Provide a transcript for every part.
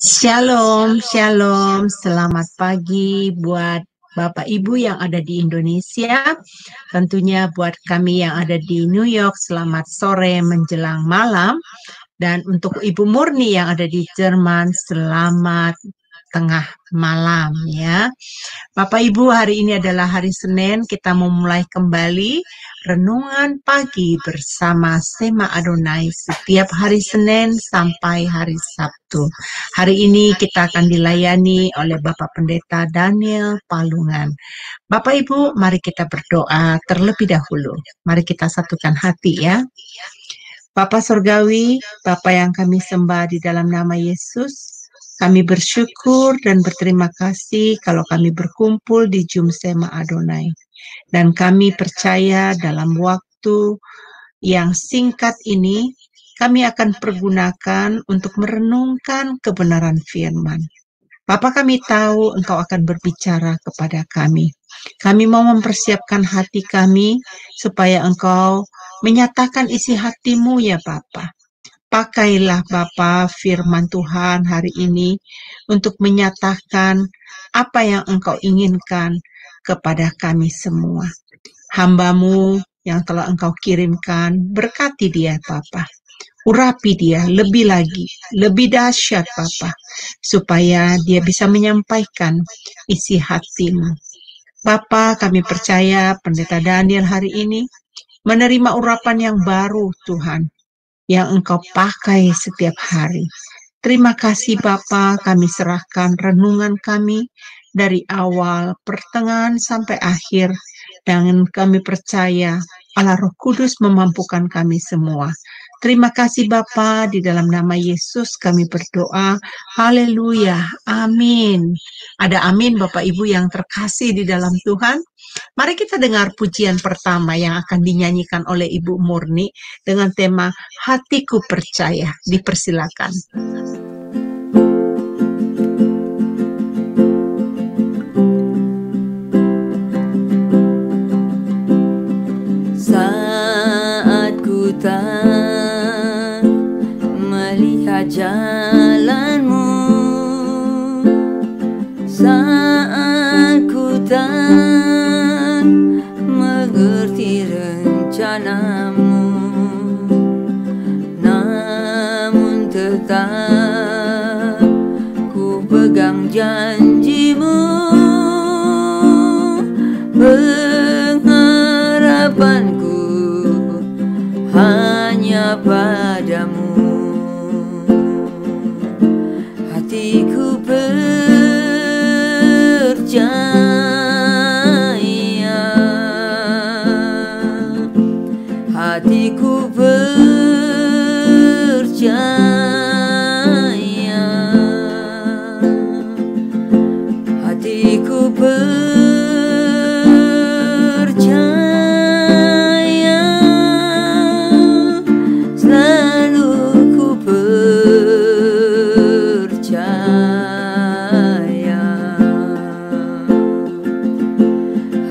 Shalom, shalom. Selamat pagi buat Bapak Ibu yang ada di Indonesia. Tentunya buat kami yang ada di New York, selamat sore menjelang malam. Dan untuk Ibu Murni yang ada di Jerman, selamat tengah malam ya. Bapak Ibu, hari ini adalah hari Senin, kita memulai kembali renungan pagi bersama Sema Adonai setiap hari Senin sampai hari Sabtu. Hari ini kita akan dilayani oleh Bapak Pendeta Daniel Palungan. Bapak Ibu, mari kita berdoa terlebih dahulu. Mari kita satukan hati ya. Bapa Surgawi, Bapa yang kami sembah di dalam nama Yesus, kami bersyukur dan berterima kasih kalau kami berkumpul di Jumsema Adonai. Dan kami percaya dalam waktu yang singkat ini, kami akan pergunakan untuk merenungkan kebenaran firman. Bapa, kami tahu Engkau akan berbicara kepada kami. Kami mau mempersiapkan hati kami supaya Engkau menyatakan isi hatimu ya Bapa. Pakailah Bapa firman Tuhan hari ini untuk menyatakan apa yang Engkau inginkan kepada kami semua. Hamba-Mu yang telah Engkau kirimkan, berkati dia Bapa. Urapi dia lebih lagi, lebih dahsyat Bapa, supaya dia bisa menyampaikan isi hati-Mu. Bapa, kami percaya Pendeta Daniel hari ini menerima urapan yang baru Tuhan, yang Engkau pakai setiap hari. Terima kasih Bapa, kami serahkan renungan kami dari awal, pertengahan sampai akhir, dan kami percaya Allah Roh Kudus memampukan kami semua. Terima kasih Bapa, di dalam nama Yesus kami berdoa. Haleluya, amin. Ada amin Bapak Ibu yang terkasih di dalam Tuhan. Mari kita dengar pujian pertama yang akan dinyanyikan oleh Ibu Murni dengan tema Hatiku Percaya. Dipersilakan. Saat ku tak melihat jalanmu, saat ku tak mengerti rencanamu, namun tetap ku pegang janjimu. Pengharapanku hanya padamu. Hatiku percaya, hatiku percaya, hatiku percaya, selalu ku percaya,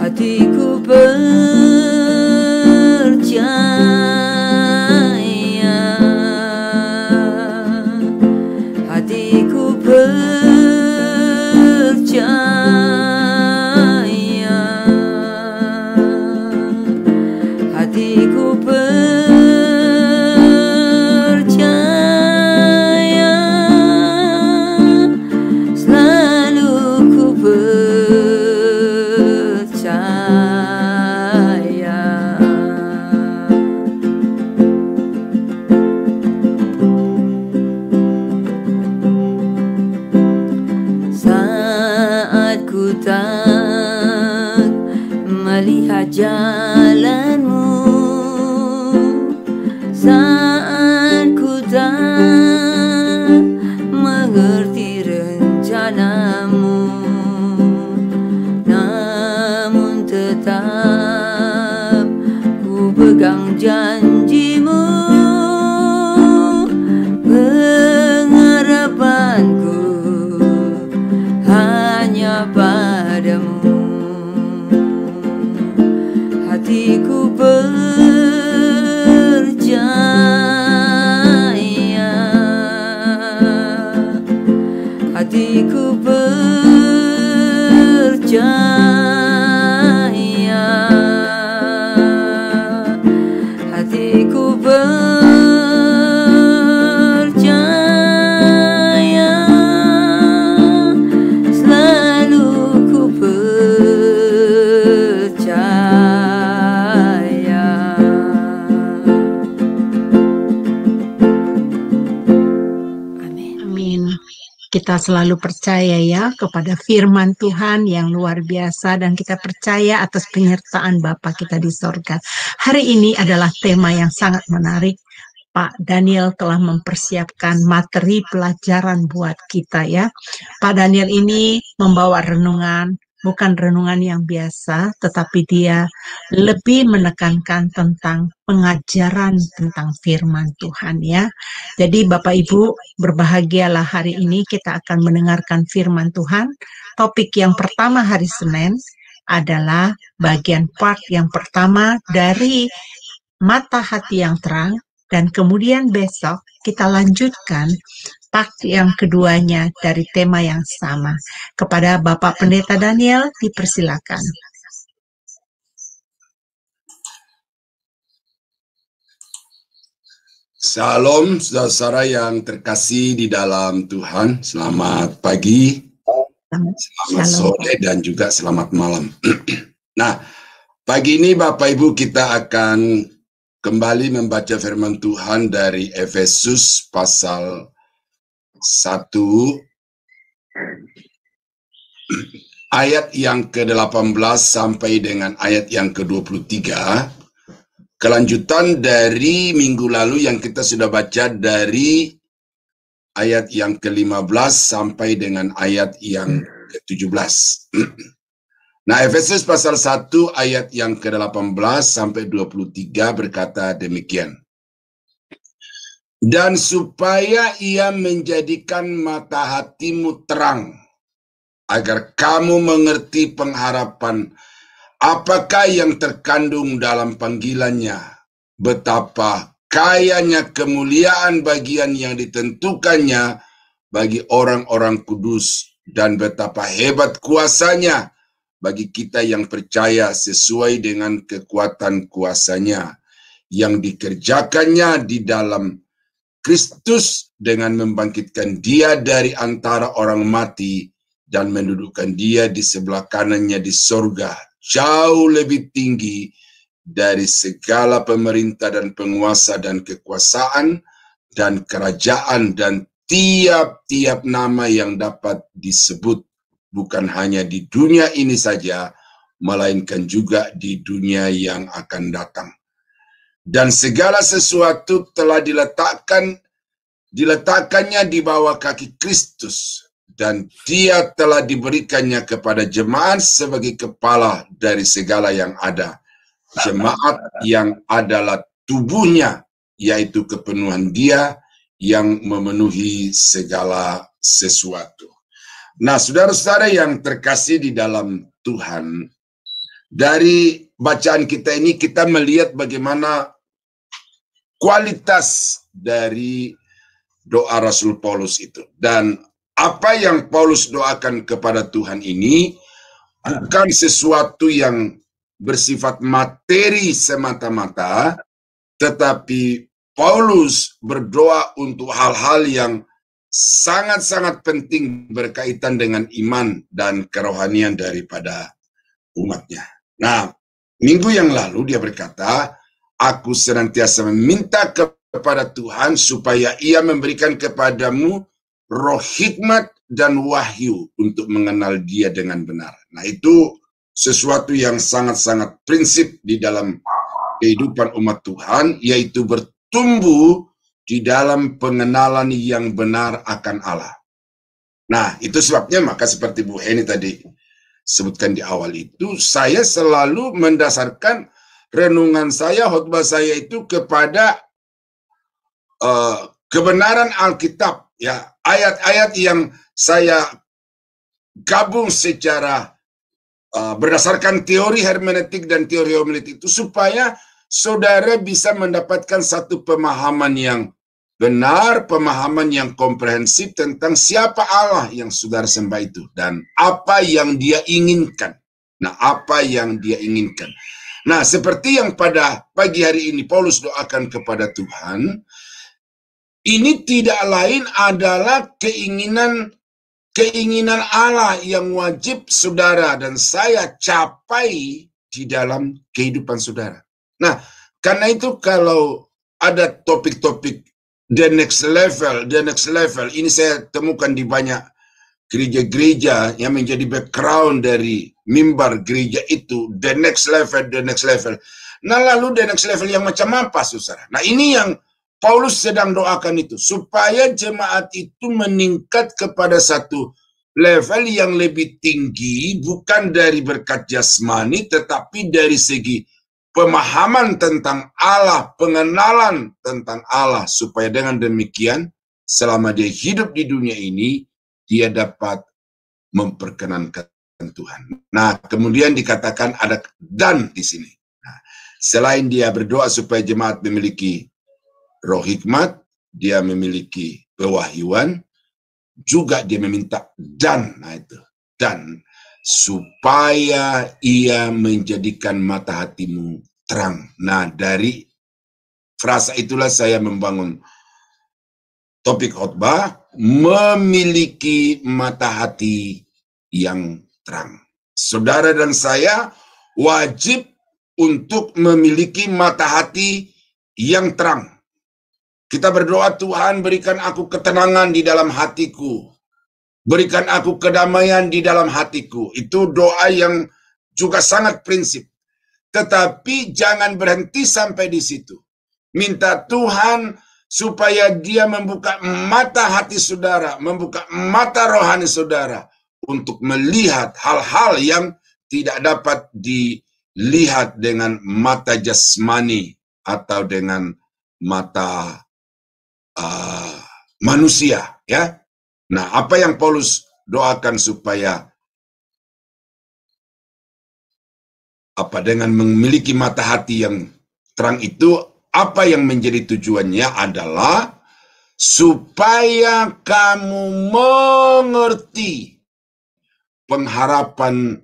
hatiku percaya, hatiku percaya, hatiku percaya, selalu ku percaya. Saat ku tak melihat jalanmu, saat ku tak mengerti rencanamu, namun tetap ku pegang janjimu. Pengharapanku hanya padamu. Hati hatiku percaya, hatiku percaya, selalu ku percaya. Amin. Kita selalu percaya ya kepada firman Tuhan yang luar biasa dan kita percaya atas penyertaan Bapa kita di sorga. Hari ini adalah tema yang sangat menarik. Pak Daniel telah mempersiapkan materi pelajaran buat kita ya. Pak Daniel ini membawa renungan, bukan renungan yang biasa, tetapi dia lebih menekankan tentang pengajaran tentang firman Tuhan ya. Jadi Bapak Ibu, berbahagialah hari ini kita akan mendengarkan firman Tuhan. Topik yang pertama hari Senin adalah bagian part yang pertama dari mata hati yang terang, dan kemudian besok kita lanjutkan part yang keduanya dari tema yang sama. Kepada Bapak Pendeta Daniel, dipersilakan. Salam saudara yang terkasih di dalam Tuhan. Selamat pagi, selamat sore, dan juga selamat malam. Nah, pagi ini Bapak Ibu kita akan kembali membaca firman Tuhan dari Efesus pasal 1 ayat yang ke-18 sampai dengan ayat yang ke-23. Kelanjutan dari minggu lalu yang kita sudah baca dari ayat yang ke-15 sampai dengan ayat yang ke-17. Nah, Efesus pasal 1 ayat yang ke-18 sampai 23 berkata demikian. Dan supaya ia menjadikan mata hatimu terang, agar kamu mengerti pengharapan apakah yang terkandung dalam panggilannya, betapa kayanya kemuliaan bagian yang ditentukannya bagi orang-orang kudus, dan betapa hebat kuasanya bagi kita yang percaya sesuai dengan kekuatan kuasanya yang dikerjakannya di dalam Kristus dengan membangkitkan dia dari antara orang mati dan mendudukkan dia di sebelah kanannya di sorga, jauh lebih tinggi dari segala pemerintah dan penguasa dan kekuasaan dan kerajaan dan tiap-tiap nama yang dapat disebut, bukan hanya di dunia ini saja, melainkan juga di dunia yang akan datang. Dan segala sesuatu telah diletakkannya di bawah kaki Kristus, dan dia telah diberikannya kepada jemaat sebagai kepala dari segala yang ada. Jemaat yang adalah tubuhnya, yaitu kepenuhan dia yang memenuhi segala sesuatu. Nah, saudara-saudara yang terkasih di dalam Tuhan, dari bacaan kita ini kita melihat bagaimana kualitas dari doa Rasul Paulus itu. Dan apa yang Paulus doakan kepada Tuhan ini bukan sesuatu yang bersifat materi semata-mata, tetapi Paulus berdoa untuk hal-hal yang sangat-sangat penting berkaitan dengan iman dan kerohanian daripada umatnya. Nah, minggu yang lalu dia berkata, aku senantiasa meminta kepada Tuhan supaya ia memberikan kepadamu roh hikmat dan wahyu untuk mengenal dia dengan benar. Nah, itu sesuatu yang sangat-sangat prinsip di dalam kehidupan umat Tuhan, yaitu bertumbuh di dalam pengenalan yang benar akan Allah. Nah, itu sebabnya maka seperti Bu Heni tadi sebutkan di awal itu, saya selalu mendasarkan renungan saya, khotbah saya itu kepada kebenaran Alkitab, ya, ayat-ayat yang saya gabung secara berdasarkan teori hermeneutik dan teori homiletik itu, supaya saudara bisa mendapatkan satu pemahaman yang benar pemahaman yang komprehensif tentang siapa Allah yang saudara sembah itu dan apa yang Dia inginkan. Nah, apa yang Dia inginkan. Nah, seperti yang pada pagi hari ini Paulus doakan kepada Tuhan, ini tidak lain adalah keinginan Allah yang wajib saudara dan saya capai di dalam kehidupan saudara. Nah, karena itu kalau ada topik-topik the next level, ini saya temukan di banyak gereja-gereja yang menjadi background dari mimbar gereja itu, the next level. Nah, lalu the next level yang macam apa, saudara? Nah, ini yang Paulus sedang doakan itu, supaya jemaat itu meningkat kepada satu level yang lebih tinggi, bukan dari berkat jasmani, tetapi dari segi pemahaman tentang Allah, pengenalan tentang Allah, supaya dengan demikian, selama dia hidup di dunia ini, dia dapat memperkenankan Tuhan. Nah, kemudian dikatakan ada dan di sini. Nah, selain dia berdoa supaya jemaat memiliki roh hikmat, dia memiliki pewahyuan, juga dia meminta dan, nah itu, dan supaya ia menjadikan mata hatimu terang. Nah, dari frasa itulah saya membangun topik khotbah, memiliki mata hati yang terang. Saudara dan saya wajib untuk memiliki mata hati yang terang. Kita berdoa, Tuhan berikan aku ketenangan di dalam hatiku. Berikan aku kedamaian di dalam hatiku. Itu doa yang juga sangat prinsip. Tetapi jangan berhenti sampai di situ. Minta Tuhan supaya dia membuka mata hati saudara, membuka mata rohani saudara untuk melihat hal-hal yang tidak dapat dilihat dengan mata jasmani atau dengan mata manusia, ya. Nah, apa yang Paulus doakan supaya dengan memiliki mata hati yang terang itu, apa yang menjadi tujuannya adalah supaya kamu mengerti pengharapan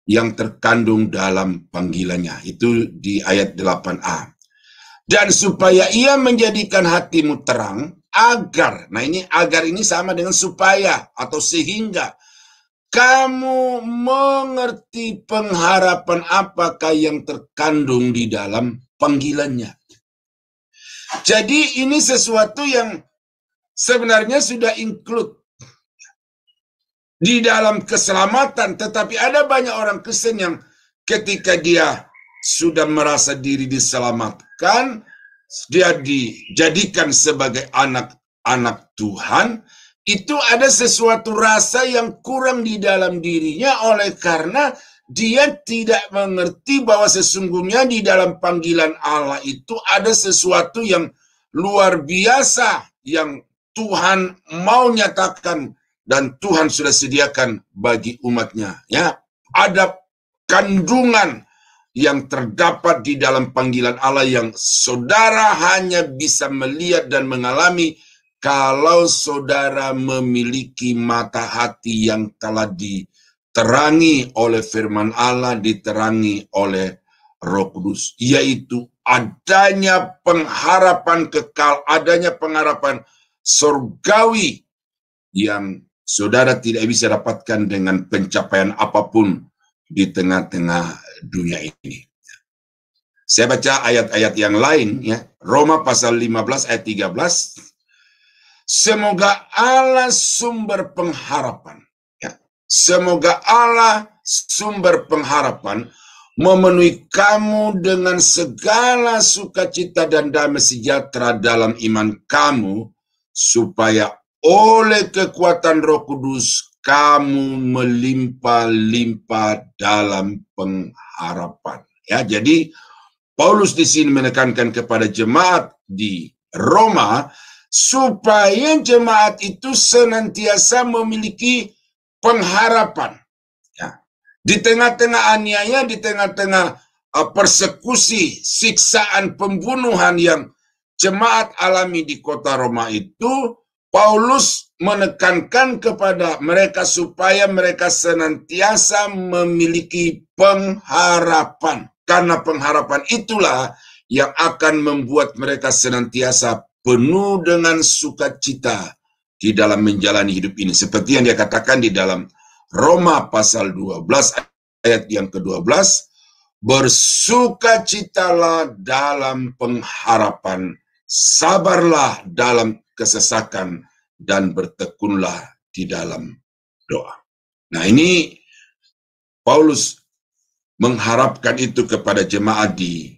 yang terkandung dalam panggilannya. Itu di ayat 8a. Dan supaya ia menjadikan hatimu terang, agar, nah ini agar ini sama dengan supaya atau sehingga kamu mengerti pengharapan apakah yang terkandung di dalam panggilannya. Jadi ini sesuatu yang sebenarnya sudah include di dalam keselamatan, tetapi ada banyak orang Kristen yang ketika dia sudah merasa diri diselamatkan, dia dijadikan sebagai anak-anak Tuhan, itu ada sesuatu rasa yang kurang di dalam dirinya oleh karena dia tidak mengerti bahwa sesungguhnya di dalam panggilan Allah itu ada sesuatu yang luar biasa yang Tuhan mau nyatakan dan Tuhan sudah sediakan bagi umatnya. Ya, ada kandungan yang terdapat di dalam panggilan Allah yang saudara hanya bisa melihat dan mengalami kalau saudara memiliki mata hati yang telah diterangi oleh firman Allah, diterangi oleh Roh Kudus, yaitu adanya pengharapan kekal, adanya pengharapan surgawi yang saudara tidak bisa dapatkan dengan pencapaian apapun di tengah-tengah dunia ini. Saya baca ayat-ayat yang lain, ya. Roma pasal 15 ayat 13. Semoga Allah sumber pengharapan, ya. Semoga Allah sumber pengharapan memenuhi kamu dengan segala sukacita dan damai sejahtera dalam iman kamu, supaya oleh kekuatan Roh Kudus kamu melimpah-limpah dalam pengharapan. Ya, jadi Paulus di sini menekankan kepada jemaat di Roma supaya jemaat itu senantiasa memiliki pengharapan. Ya. Di tengah-tengah aniaya, di tengah-tengah persekusi, siksaan, pembunuhan yang jemaat alami di kota Roma itu, Paulus menekankan kepada mereka supaya mereka senantiasa memiliki pengharapan. Karena pengharapan itulah yang akan membuat mereka senantiasa penuh dengan sukacita di dalam menjalani hidup ini. Seperti yang dia katakan di dalam Roma pasal 12 ayat yang ke-12, bersukacitalah dalam pengharapan, sabarlah dalam kesesakan, dan bertekunlah di dalam doa. Nah, ini Paulus mengharapkan itu kepada jemaat di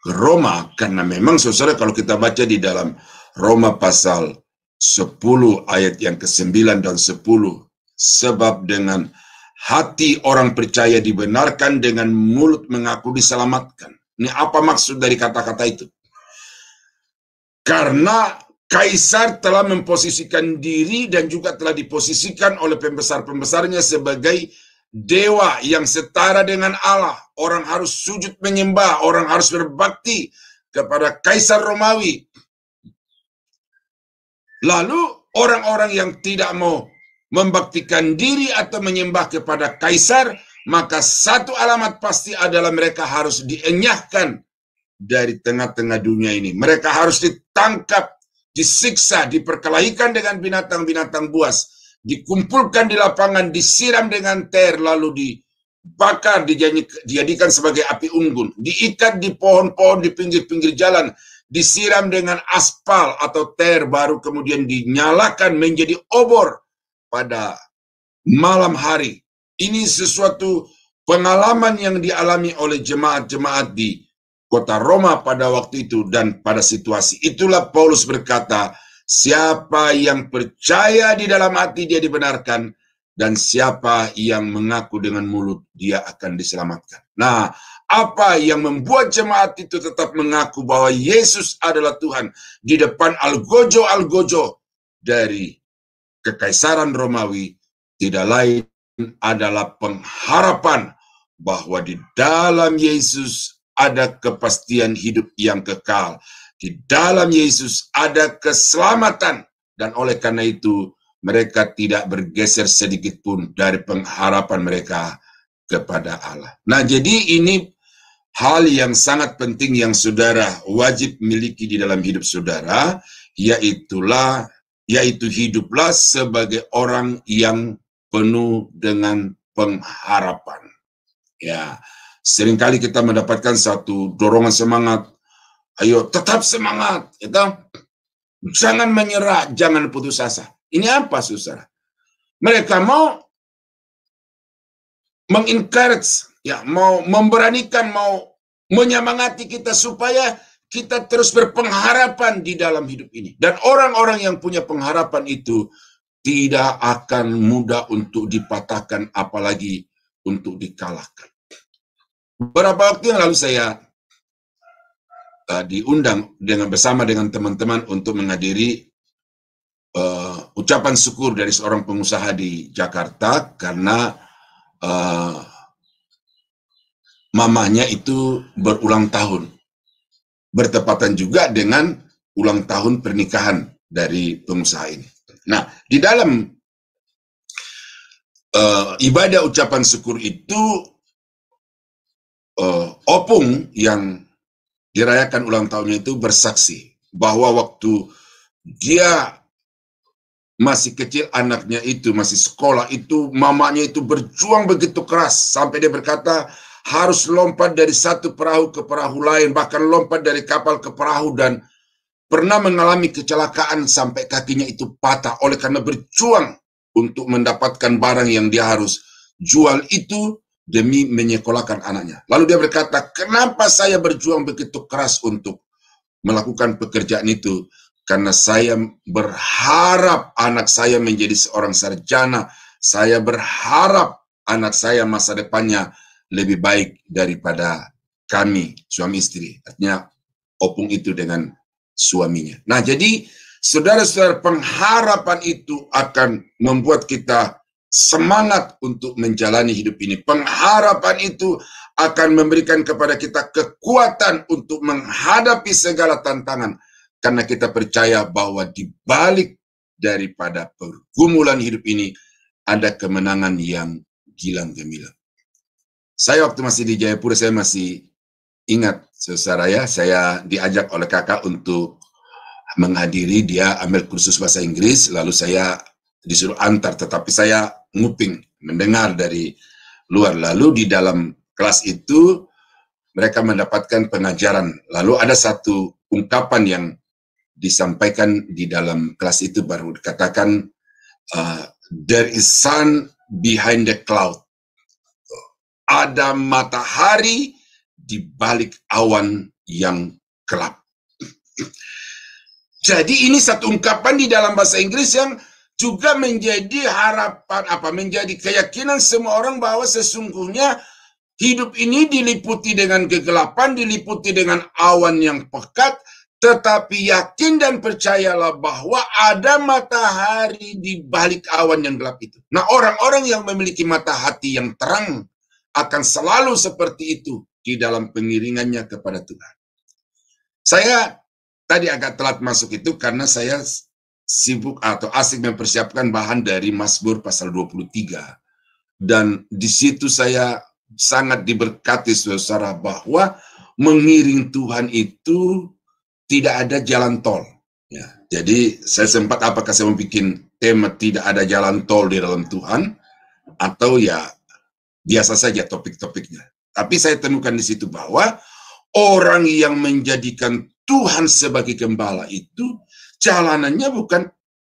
Roma, karena memang saudara kalau kita baca di dalam Roma pasal 10 ayat yang ke-9 dan 10, sebab dengan hati orang percaya dibenarkan, dengan mulut mengaku diselamatkan. Ini apa maksud dari kata-kata itu? Karena Kaisar telah memposisikan diri dan juga telah diposisikan oleh pembesar-pembesarnya sebagai dewa yang setara dengan Allah. Orang harus sujud menyembah, orang harus berbakti kepada Kaisar Romawi. Lalu orang-orang yang tidak mau membaktikan diri atau menyembah kepada Kaisar, maka satu alamat pasti adalah mereka harus dienyahkan dari tengah-tengah dunia ini. Mereka harus ditangkap, disiksa, diperkelahikan dengan binatang-binatang buas, dikumpulkan di lapangan, disiram dengan ter, lalu dibakar, dijadikan sebagai api unggun, diikat di pohon-pohon di pinggir-pinggir jalan, disiram dengan aspal atau ter, baru kemudian dinyalakan menjadi obor pada malam hari. Ini sesuatu pengalaman yang dialami oleh jemaat-jemaat di kota Roma pada waktu itu, dan pada situasi itulah Paulus berkata, siapa yang percaya di dalam hati dia dibenarkan, dan siapa yang mengaku dengan mulut dia akan diselamatkan. Nah, apa yang membuat jemaat itu tetap mengaku bahwa Yesus adalah Tuhan di depan algojo-algojo dari Kekaisaran Romawi, tidak lain adalah pengharapan bahwa di dalam Yesus ada kepastian hidup yang kekal. Di dalam Yesus ada keselamatan. Dan oleh karena itu, mereka tidak bergeser sedikit pun dari pengharapan mereka kepada Allah. Nah, jadi ini hal yang sangat penting yang saudara wajib miliki di dalam hidup saudara, yaitu hiduplah sebagai orang yang penuh dengan pengharapan. Ya, seringkali kita mendapatkan satu dorongan semangat, ayo tetap semangat, jangan menyerah, jangan putus asa. Ini apa, saudara? Mereka mau mengencourage, ya, mau memberanikan, mau menyemangati kita supaya kita terus berpengharapan di dalam hidup ini. Dan orang-orang yang punya pengharapan itu tidak akan mudah untuk dipatahkan, apalagi untuk dikalahkan. Beberapa waktu yang lalu saya diundang bersama dengan teman-teman untuk menghadiri ucapan syukur dari seorang pengusaha di Jakarta karena mamanya itu berulang tahun, bertepatan juga dengan ulang tahun pernikahan dari pengusaha ini. Nah, di dalam ibadah ucapan syukur itu, opung yang dirayakan ulang tahunnya itu bersaksi bahwa waktu dia masih kecil, anaknya itu masih sekolah, itu mamanya itu berjuang begitu keras sampai dia berkata harus lompat dari satu perahu ke perahu lain, bahkan lompat dari kapal ke perahu, dan pernah mengalami kecelakaan sampai kakinya itu patah oleh karena berjuang untuk mendapatkan barang yang dia harus jual itu demi menyekolahkan anaknya. Lalu dia berkata, kenapa saya berjuang begitu keras untuk melakukan pekerjaan itu? Karena saya berharap anak saya menjadi seorang sarjana. Saya berharap anak saya masa depannya lebih baik daripada kami, suami istri. Artinya opung itu dengan suaminya. Nah, jadi saudara-saudara, pengharapan itu akan membuat kita semangat untuk menjalani hidup ini. Pengharapan itu akan memberikan kepada kita kekuatan untuk menghadapi segala tantangan. karena kita percaya bahwa di balik daripada pergumulan hidup ini ada kemenangan yang gilang gemilang. Saya waktu masih di Jayapura, saya masih ingat, saudara ya, saya diajak oleh kakak untuk menghadiri, dia ambil kursus bahasa Inggris, lalu saya disuruh antar, tetapi saya nguping, mendengar dari luar. Lalu di dalam kelas itu, mereka mendapatkan pengajaran. Lalu ada satu ungkapan yang disampaikan di dalam kelas itu, baru dikatakan, there is sun behind the cloud. Ada matahari di balik awan yang gelap. Jadi ini satu ungkapan di dalam bahasa Inggris yang juga menjadi harapan, menjadi keyakinan semua orang bahwa sesungguhnya hidup ini diliputi dengan kegelapan, diliputi dengan awan yang pekat, tetapi yakin dan percayalah bahwa ada matahari di balik awan yang gelap itu. Nah, orang-orang yang memiliki mata hati yang terang akan selalu seperti itu di dalam pengiringannya kepada Tuhan. Saya tadi agak telat masuk itu karena saya sibuk atau asik mempersiapkan bahan dari Mazmur pasal 23. Dan di situ saya sangat diberkati, saudara, bahwa mengiring Tuhan itu tidak ada jalan tol. Ya, jadi saya sempat apakah saya mau bikin tema tidak ada jalan tol di dalam Tuhan, atau ya biasa saja topik-topiknya. Tapi saya temukan di situ bahwa orang yang menjadikan Tuhan sebagai gembala itu jalanannya bukan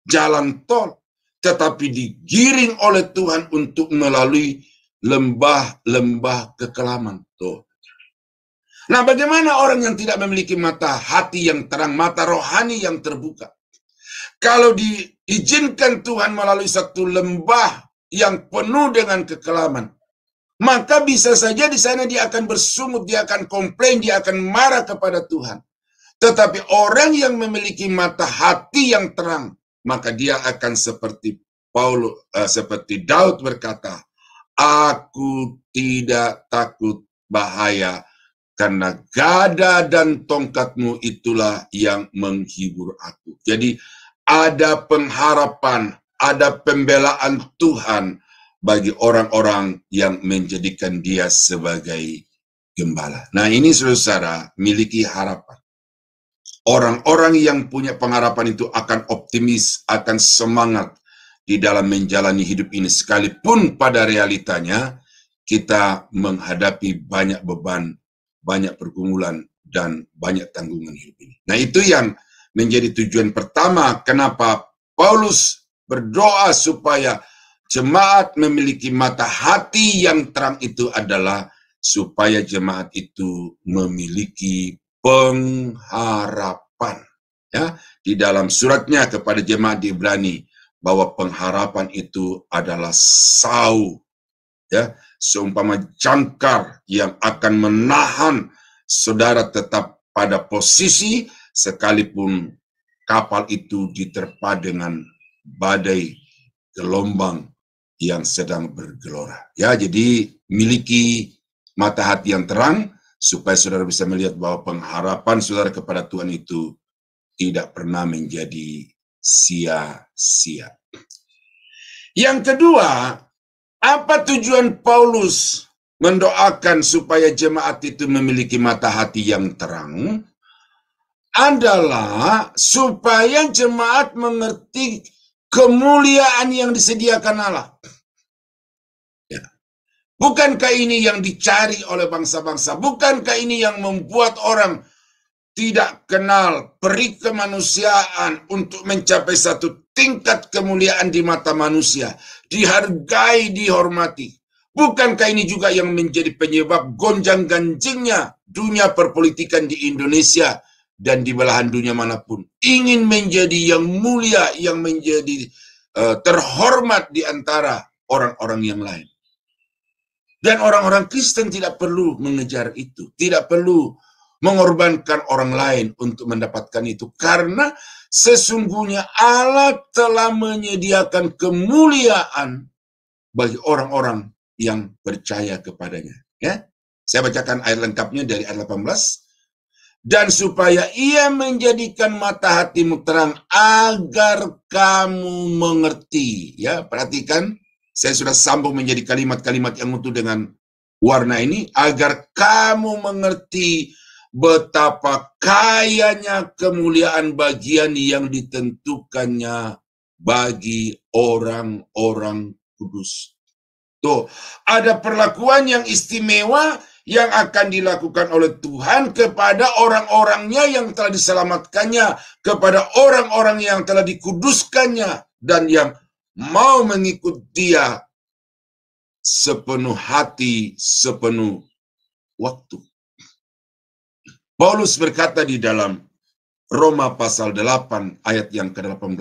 jalan tol, tetapi digiring oleh Tuhan untuk melalui lembah-lembah kekelaman. Tuh. Nah, bagaimana orang yang tidak memiliki mata hati yang terang, mata rohani yang terbuka? Kalau diizinkan Tuhan melalui satu lembah yang penuh dengan kekelaman, maka bisa saja di sana dia akan bersungut, dia akan komplain, dia akan marah kepada Tuhan. Tetapi orang yang memiliki mata hati yang terang, maka dia akan seperti seperti Daud berkata, aku tidak takut bahaya, karena gada dan tongkatmu itulah yang menghibur aku. Jadi ada pengharapan, ada pembelaan Tuhan bagi orang-orang yang menjadikan dia sebagai gembala. Nah, ini saudara miliki harapan. Orang-orang yang punya pengharapan itu akan optimis, akan semangat di dalam menjalani hidup ini. Sekalipun pada realitanya kita menghadapi banyak beban, banyak pergumulan, dan banyak tanggungan hidup ini. Nah, itu yang menjadi tujuan pertama kenapa Paulus berdoa supaya jemaat memiliki mata hati yang terang, itu adalah supaya jemaat itu memiliki pengharapan. Ya, di dalam suratnya kepada jemaat di Ibrani, bahwa pengharapan itu adalah sau, ya, seumpama jangkar yang akan menahan saudara tetap pada posisi sekalipun kapal itu diterpa dengan badai gelombang yang sedang bergelora. Ya, jadi miliki mata hati yang terang supaya saudara bisa melihat bahwa pengharapan saudara kepada Tuhan itu tidak pernah menjadi sia-sia. Yang kedua, apa tujuan Paulus mendoakan supaya jemaat itu memiliki mata hati yang terang? Adalah supaya jemaat mengerti kemuliaan yang disediakan Allah. Ya. Bukankah ini yang dicari oleh bangsa-bangsa? Bukankah ini yang membuat orang tidak kenal peri kemanusiaan untuk mencapai satu tingkat kemuliaan di mata manusia, dihargai, dihormati? Bukankah ini juga yang menjadi penyebab gonjang-ganjingnya dunia perpolitikan di Indonesia dan di belahan dunia manapun? Ingin menjadi yang mulia, yang menjadi terhormat di antara orang-orang yang lain. Dan orang-orang Kristen tidak perlu mengejar itu, tidak perlu mengorbankan orang lain untuk mendapatkan itu, karena sesungguhnya Allah telah menyediakan kemuliaan bagi orang-orang yang percaya kepadanya. Ya, saya bacakan ayat lengkapnya dari ayat 18. dan supaya ia menjadikan mata hatimu terang agar kamu mengerti. Ya, perhatikan, saya sudah sambung menjadi kalimat-kalimat yang utuh dengan warna ini, agar kamu mengerti betapa kayanya kemuliaan bagian yang ditentukannya bagi orang-orang kudus. Tuh, ada perlakuan yang istimewa yang akan dilakukan oleh Tuhan kepada orang-orangnya yang telah diselamatkannya, kepada orang-orang yang telah dikuduskannya, dan yang mau mengikut Dia sepenuh hati, sepenuh waktu. Paulus berkata di dalam Roma pasal 8 ayat yang ke-18.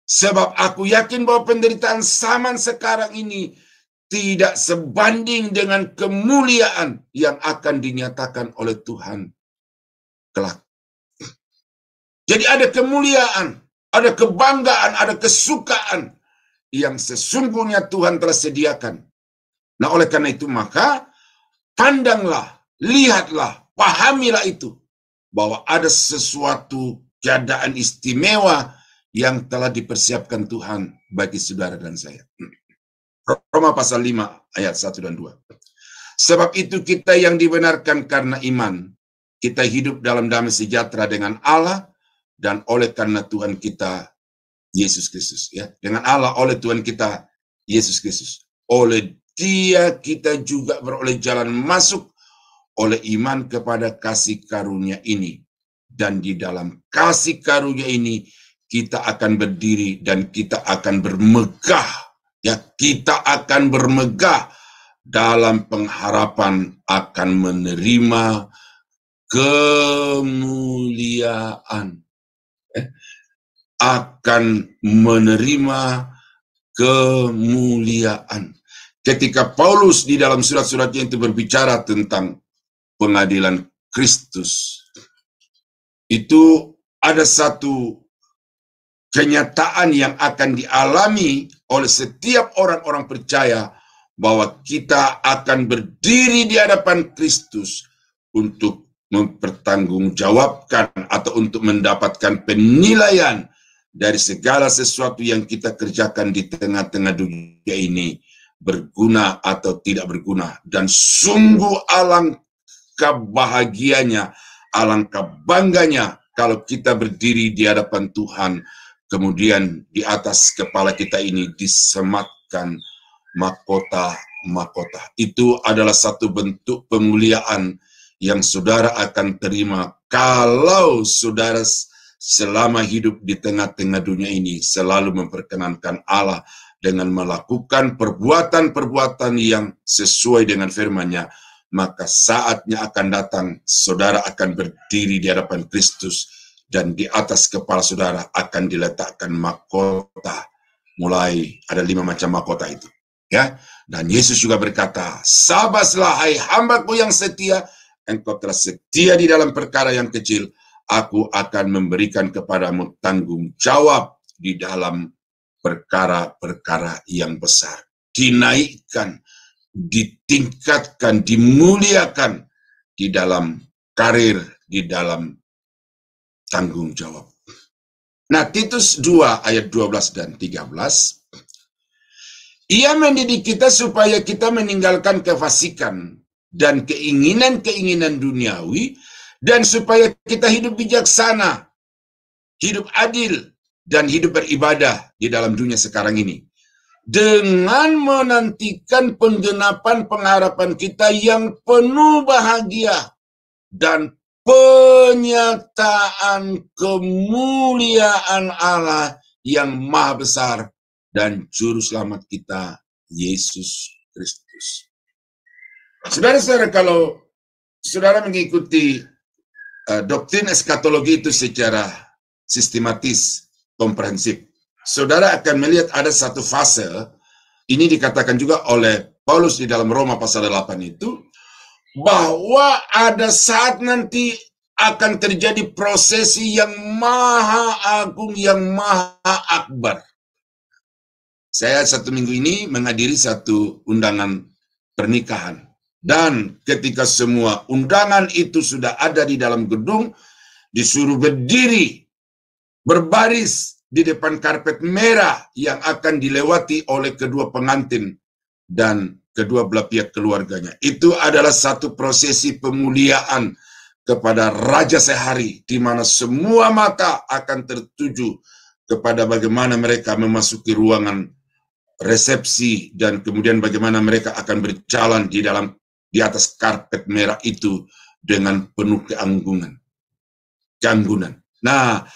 Sebab aku yakin bahwa penderitaan zaman sekarang ini tidak sebanding dengan kemuliaan yang akan dinyatakan oleh Tuhan kelak. Jadi ada kemuliaan, ada kebanggaan, ada kesukaan yang sesungguhnya Tuhan telah sediakan. Nah, oleh karena itu maka pandanglah, lihatlah, pahamilah itu, bahwa ada sesuatu keadaan istimewa yang telah dipersiapkan Tuhan bagi saudara dan saya. Roma pasal 5 ayat 1 dan 2. Sebab itu kita yang dibenarkan karena iman, kita hidup dalam damai sejahtera dengan Allah dan oleh karena Tuhan kita Yesus Kristus. Ya, dengan Allah, oleh Tuhan kita Yesus Kristus. Oleh Dia kita juga beroleh jalan masuk oleh iman kepada kasih karunia ini. Dan di dalam kasih karunia ini kita akan berdiri dan kita akan bermegah. Ya, kita akan bermegah dalam pengharapan akan menerima kemuliaan. Akan menerima kemuliaan. Ketika Paulus di dalam surat-suratnya itu berbicara tentang pengadilan Kristus, itu ada satu kenyataan yang akan dialami oleh setiap orang-orang percaya, bahwa kita akan berdiri di hadapan Kristus untuk mempertanggungjawabkan atau untuk mendapatkan penilaian dari segala sesuatu yang kita kerjakan di tengah-tengah dunia ini, berguna atau tidak berguna. Dan sungguh alangkah bahagianya, alangkah bangganya kalau kita berdiri di hadapan Tuhan, kemudian di atas kepala kita ini disematkan mahkota-mahkota. Itu adalah satu bentuk pemuliaan yang saudara akan terima kalau saudara selama hidup di tengah-tengah dunia ini selalu memperkenankan Allah dengan melakukan perbuatan-perbuatan yang sesuai dengan firman-Nya. Maka saatnya akan datang, saudara akan berdiri di hadapan Kristus, dan di atas kepala saudara akan diletakkan mahkota. Mulai ada 5 macam mahkota itu. Ya, dan Yesus juga berkata, "Sabaslah hai hambaku yang setia, engkau telah setia di dalam perkara yang kecil, aku akan memberikan kepadamu tanggung jawab di dalam perkara-perkara yang besar." Dinaikkan, ditingkatkan, dimuliakan di dalam karir, di dalam tanggung jawab. Nah, Titus 2 ayat 12 dan 13. Ia mendidik kita supaya kita meninggalkan kefasikan dan keinginan-keinginan duniawi, dan supaya kita hidup bijaksana, hidup adil, dan hidup beribadah di dalam dunia sekarang ini, dengan menantikan penggenapan pengharapan kita yang penuh bahagia dan penyataan kemuliaan Allah yang maha besar dan juru selamat kita, Yesus Kristus. Saudara-saudara, kalau saudara mengikuti doktrin eskatologi itu secara sistematis, komprehensif, saudara akan melihat ada satu fase, ini dikatakan juga oleh Paulus di dalam Roma pasal 8 itu, bahwa ada saat nanti akan terjadi prosesi yang maha agung, yang maha akbar. Saya 1 minggu ini menghadiri satu undangan pernikahan Dan ketika semua undangan itu sudah ada di dalam gedung, disuruh berdiri, berbaris di depan karpet merah yang akan dilewati oleh kedua pengantin dan kedua belah pihak keluarganya. Itu adalah satu prosesi pemuliaan kepada Raja Sehari, di mana semua mata akan tertuju kepada bagaimana mereka memasuki ruangan resepsi dan kemudian bagaimana mereka akan berjalan di atas karpet merah itu dengan penuh keanggunan. Nah,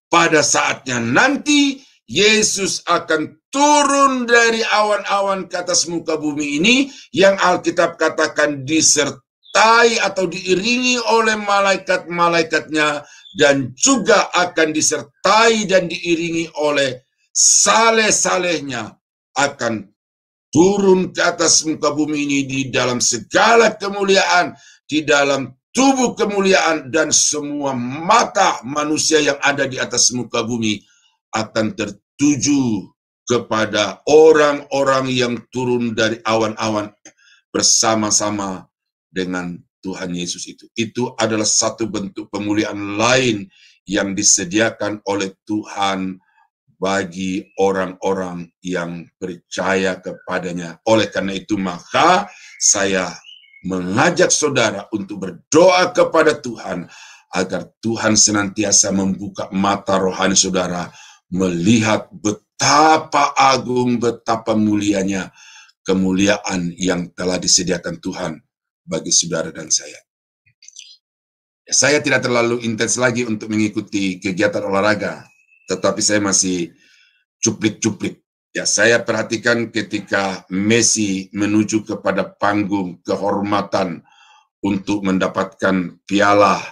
pada saatnya nanti Yesus akan turun dari awan-awan ke atas muka bumi ini yang Alkitab katakan disertai atau diiringi oleh malaikat-malaikatnya dan juga akan disertai dan diiringi oleh saleh-salehnya, akan turun ke atas muka bumi ini di dalam segala kemuliaan, di dalam tubuh kemuliaan, dan semua mata manusia yang ada di atas muka bumi akan tertuju kepada orang-orang yang turun dari awan-awan bersama-sama dengan Tuhan Yesus itu. Itu adalah satu bentuk pemuliaan lain yang disediakan oleh Tuhan bagi orang-orang yang percaya kepadanya. Oleh karena itu, maka saya mengajak saudara untuk berdoa kepada Tuhan agar Tuhan senantiasa membuka mata rohani saudara, melihat betapa agung, betapa mulianya kemuliaan yang telah disediakan Tuhan bagi saudara dan saya. Saya tidak terlalu intens lagi untuk mengikuti kegiatan olahraga, tetapi saya masih cuplik-cuplik. Ya, saya perhatikan ketika Messi menuju kepada panggung kehormatan untuk mendapatkan piala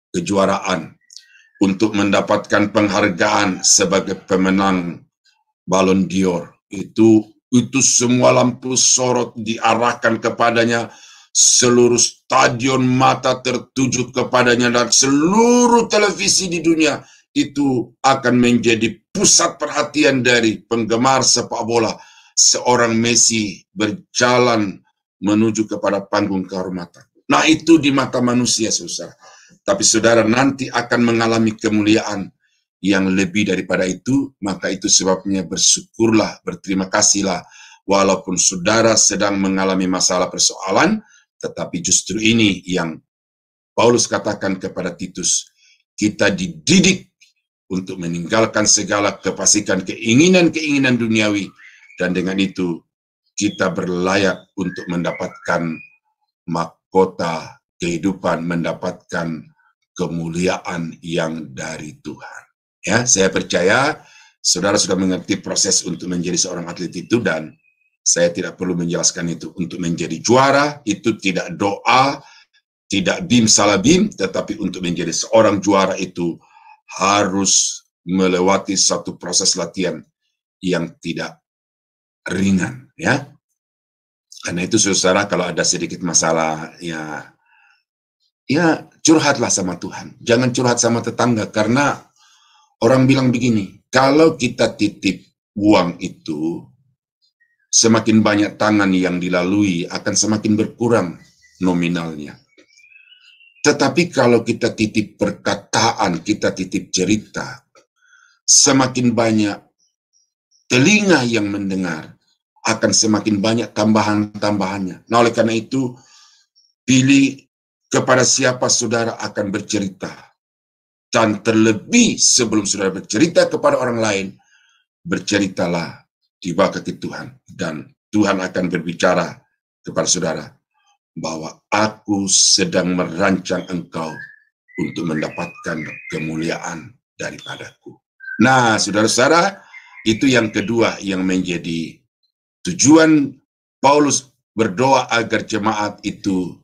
kejuaraan, untuk mendapatkan penghargaan sebagai pemenang Ballon d'Or. Itu semua lampu sorot diarahkan kepadanya, seluruh stadion mata tertuju kepadanya, dan seluruh televisi di dunia itu akan menjadi pusat perhatian dari penggemar sepak bola. Seorang Messi berjalan menuju kepada panggung kehormatan. Nah, itu di mata manusia, saudara. Tapi saudara nanti akan mengalami kemuliaan yang lebih daripada itu. Maka itu sebabnya bersyukurlah, berterima kasihlah, walaupun saudara sedang mengalami masalah persoalan, tetapi justru ini yang Paulus katakan kepada Titus, kita dididik untuk meninggalkan segala kefasikan, keinginan-keinginan duniawi, dan dengan itu kita berlayak untuk mendapatkan mahkota kehidupan, mendapatkan kemuliaan yang dari Tuhan. Ya, saya percaya saudara sudah mengerti proses untuk menjadi seorang atlet itu, dan saya tidak perlu menjelaskan itu. Untuk menjadi juara itu tidak doa, tidak bim salah bim, tetapi untuk menjadi seorang juara itu harus melewati satu proses latihan yang tidak ringan, ya. Karena itu saudara, kalau ada sedikit masalah, ya curhatlah sama Tuhan. Jangan curhat sama tetangga, karena orang bilang begini, kalau kita titip uang itu, semakin banyak tangan yang dilalui akan semakin berkurang nominalnya. Tetapi kalau kita titip perkataan, kita titip cerita, semakin banyak telinga yang mendengar, akan semakin banyak tambahan-tambahannya. Nah, oleh karena itu, pilih kepada siapa saudara akan bercerita. Dan terlebih sebelum saudara bercerita kepada orang lain, berceritalah di bawah kaki Tuhan. Dan Tuhan akan berbicara kepada saudara, bahwa aku sedang merancang engkau untuk mendapatkan kemuliaan daripadaku. Nah, saudara-saudara, itu yang kedua yang menjadi tujuan Paulus berdoa agar jemaat itu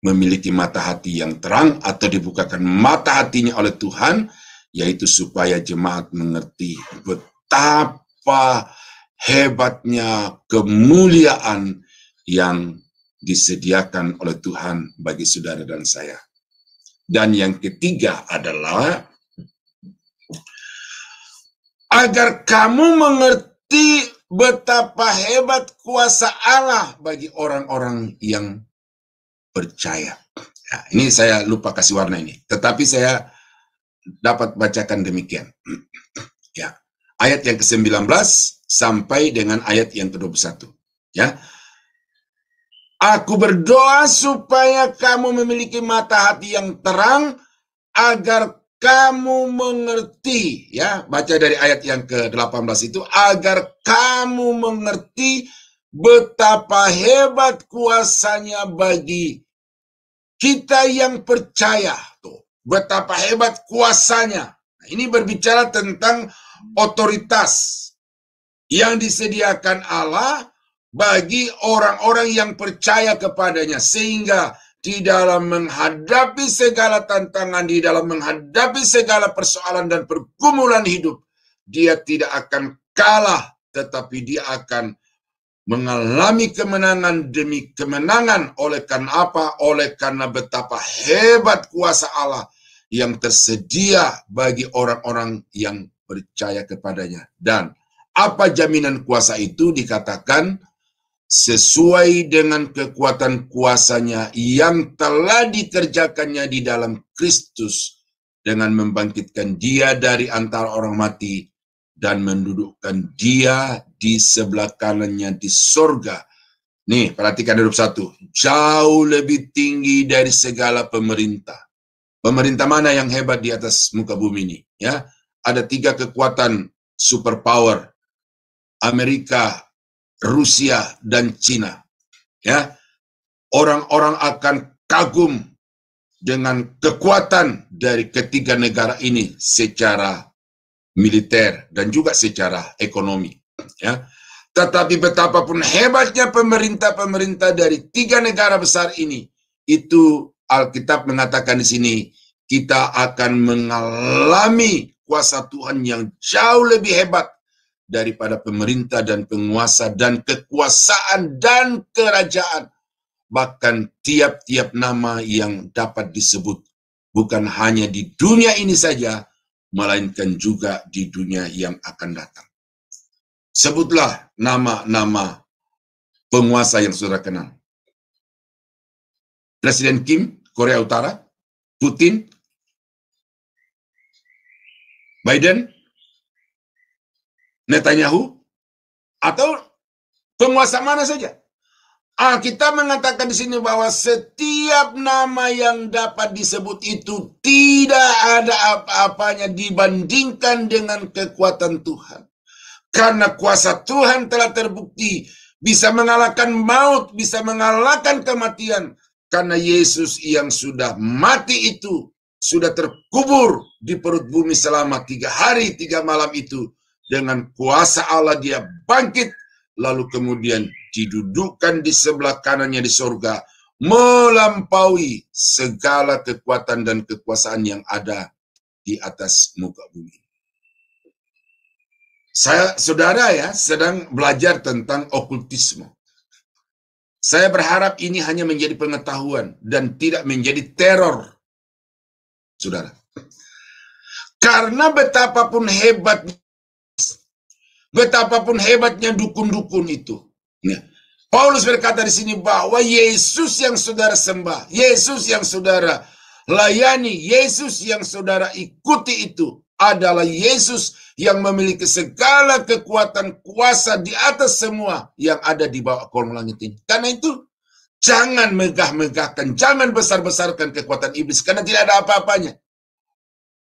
memiliki mata hati yang terang atau dibukakan mata hatinya oleh Tuhan, yaitu supaya jemaat mengerti betapa hebatnya kemuliaan yang disediakan oleh Tuhan bagi saudara dan saya. Dan yang ketiga adalah agar kamu mengerti betapa hebat kuasa Allah bagi orang-orang yang percaya. Ya, ini saya lupa kasih warna ini, tetapi saya dapat bacakan demikian. Ya, ayat yang ke-19 sampai dengan ayat yang ke-21. Ya, aku berdoa supaya kamu memiliki mata hati yang terang, agar kamu mengerti, ya, baca dari ayat yang ke-18 itu, agar kamu mengerti betapa hebat kuasanya bagi kita yang percaya. Tuh, betapa hebat kuasanya. Nah, ini berbicara tentang otoritas yang disediakan Allah bagi orang-orang yang percaya kepadanya, sehingga di dalam menghadapi segala tantangan, di dalam menghadapi segala persoalan dan pergumulan hidup, dia tidak akan kalah, tetapi dia akan mengalami kemenangan demi kemenangan. Oleh karena apa? Oleh karena betapa hebat kuasa Allah yang tersedia bagi orang-orang yang percaya kepadanya. Dan apa jaminan kuasa itu? Dikatakan sesuai dengan kekuatan kuasanya yang telah dikerjakannya di dalam Kristus, dengan membangkitkan dia dari antara orang mati dan mendudukkan dia di sebelah kanannya di sorga. Nih, perhatikan huruf 1. Jauh lebih tinggi dari segala pemerintah. Pemerintah mana yang hebat di atas muka bumi ini? Ya, ada 3 kekuatan superpower: Amerika, Rusia, dan Cina. Ya, orang-orang akan kagum dengan kekuatan dari ketiga negara ini secara militer dan juga secara ekonomi. Ya, tetapi betapapun hebatnya pemerintah-pemerintah dari 3 negara besar ini, itu Alkitab mengatakan di sini, kita akan mengalami kuasa Tuhan yang jauh lebih hebat daripada pemerintah dan penguasa dan kekuasaan dan kerajaan. Bahkan tiap-tiap nama yang dapat disebut, bukan hanya di dunia ini saja, melainkan juga di dunia yang akan datang. Sebutlah nama-nama penguasa yang saudara kenal. Presiden Kim, Korea Utara, Putin, Biden, Netanyahu, atau penguasa mana saja. Alkitab mengatakan di sini bahwa setiap nama yang dapat disebut itu tidak ada apa-apanya dibandingkan dengan kekuatan Tuhan. Karena kuasa Tuhan telah terbukti bisa mengalahkan maut, bisa mengalahkan kematian. Karena Yesus yang sudah mati itu sudah terkubur di perut bumi selama 3 hari 3 malam itu. Dengan kuasa Allah dia bangkit, lalu kemudian didudukkan di sebelah kanannya di surga, melampaui segala kekuatan dan kekuasaan yang ada di atas muka bumi. Saudara ya, sedang belajar tentang okultisme. Saya berharap ini hanya menjadi pengetahuan dan tidak menjadi teror, saudara. Karena betapapun hebatnya dukun-dukun itu. Ya. Paulus berkata di sini bahwa Yesus yang saudara sembah, Yesus yang saudara layani, Yesus yang saudara ikuti itu adalah Yesus yang memiliki segala kekuatan kuasa di atas semua yang ada di bawah kolong langit ini. Karena itu jangan megah-megahkan, jangan besar-besarkan kekuatan iblis, karena tidak ada apa-apanya.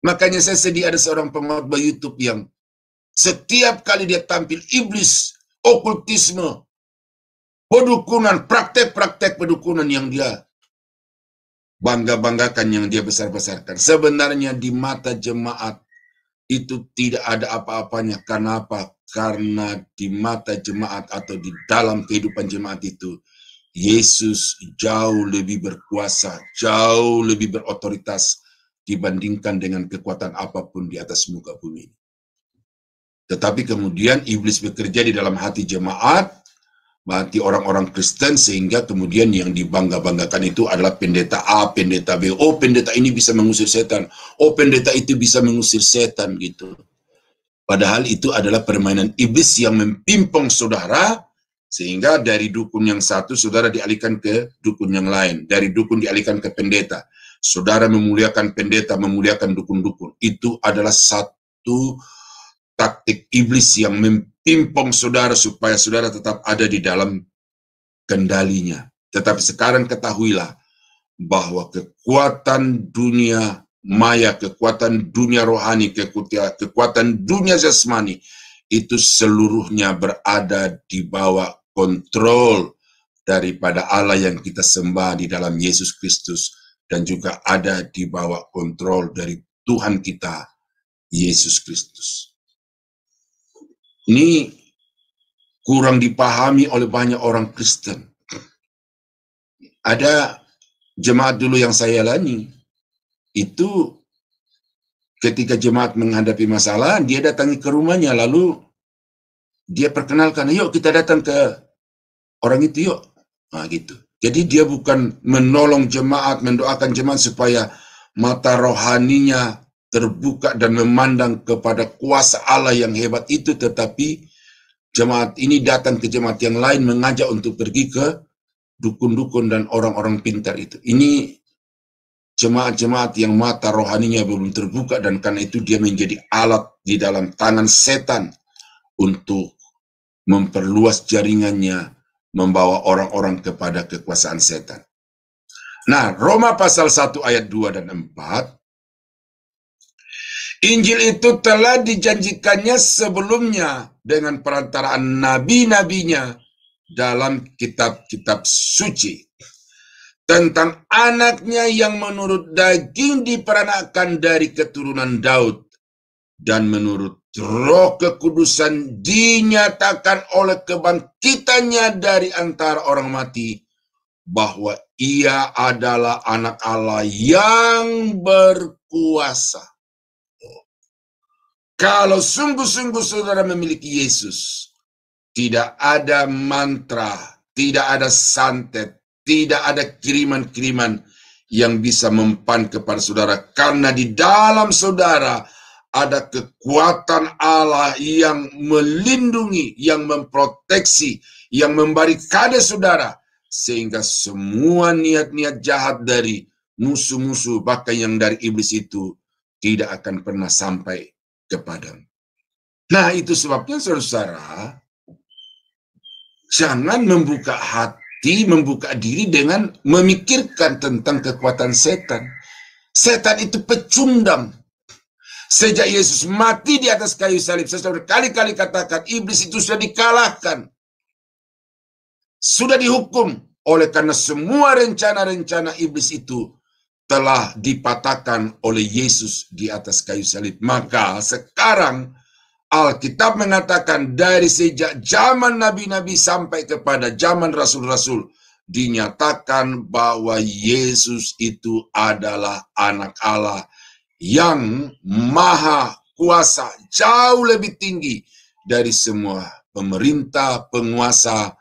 Makanya saya sedih ada seorang pengkhotbah YouTube yang setiap kali dia tampil iblis, okultisme, pedukunan, praktek-praktek pedukunan yang dia bangga-banggakan, yang dia besar-besarkan. Sebenarnya di mata jemaat itu tidak ada apa-apanya. Karena apa? Karena di mata jemaat atau di dalam kehidupan jemaat itu, Yesus jauh lebih berkuasa, jauh lebih berotoritas dibandingkan dengan kekuatan apapun di atas muka bumi. Tetapi kemudian iblis bekerja di dalam hati jemaat, hati orang-orang Kristen, sehingga kemudian yang dibangga-banggakan itu adalah pendeta A, pendeta B. Oh, pendeta ini bisa mengusir setan. Oh, pendeta itu bisa mengusir setan gitu. Padahal itu adalah permainan iblis yang mempimpong saudara, sehingga dari dukun yang satu saudara dialihkan ke dukun yang lain. Dari dukun dialihkan ke pendeta. Saudara memuliakan pendeta, memuliakan dukun-dukun. Itu adalah satu taktik iblis yang mempimpong saudara supaya saudara tetap ada di dalam kendalinya. Tetapi sekarang ketahuilah bahwa kekuatan dunia maya, kekuatan dunia rohani, kekuatan dunia jasmani, itu seluruhnya berada di bawah kontrol daripada Allah yang kita sembah di dalam Yesus Kristus, dan juga ada di bawah kontrol dari Tuhan kita, Yesus Kristus. Ini kurang dipahami oleh banyak orang Kristen. Ada jemaat dulu yang saya layani, itu ketika jemaat menghadapi masalah, dia datangi ke rumahnya, lalu dia perkenalkan, yuk kita datang ke orang itu yuk. Nah gitu. Jadi dia bukan menolong jemaat, mendoakan jemaat supaya mata rohaninya terbuka dan memandang kepada kuasa Allah yang hebat itu, tetapi jemaat ini datang ke jemaat yang lain mengajak untuk pergi ke dukun-dukun dan orang-orang pintar itu. Ini jemaat-jemaat yang mata rohaninya belum terbuka, dan karena itu dia menjadi alat di dalam tangan setan untuk memperluas jaringannya, membawa orang-orang kepada kekuasaan setan. Nah, Roma pasal 1 ayat 2 dan 4, Injil itu telah dijanjikannya sebelumnya dengan perantaraan nabi-nabinya dalam kitab-kitab suci, tentang anaknya yang menurut daging diperanakkan dari keturunan Daud, dan menurut Roh kekudusan dinyatakan oleh kebangkitannya dari antara orang mati, bahwa ia adalah anak Allah yang berkuasa. Kalau sungguh-sungguh saudara memiliki Yesus, tidak ada mantra, tidak ada santet, tidak ada kiriman-kiriman yang bisa mempan kepada saudara, karena di dalam saudara ada kekuatan Allah yang melindungi, yang memproteksi, yang membarikade saudara, sehingga semua niat-niat jahat dari musuh-musuh, bahkan yang dari iblis itu, tidak akan pernah sampai kepadamu. Nah, itu sebabnya saudara, jangan membuka hati, membuka diri dengan memikirkan tentang kekuatan setan. Setan itu pecundang. Sejak Yesus mati di atas kayu salib, saya berkali-kali katakan, iblis itu sudah dikalahkan. Sudah dihukum. Oleh karena semua rencana-rencana iblis itu telah dipatahkan oleh Yesus di atas kayu salib. Maka sekarang Alkitab mengatakan dari sejak zaman nabi-nabi sampai kepada zaman rasul-rasul, dinyatakan bahwa Yesus itu adalah anak Allah yang maha kuasa, jauh lebih tinggi dari semua pemerintah, penguasa,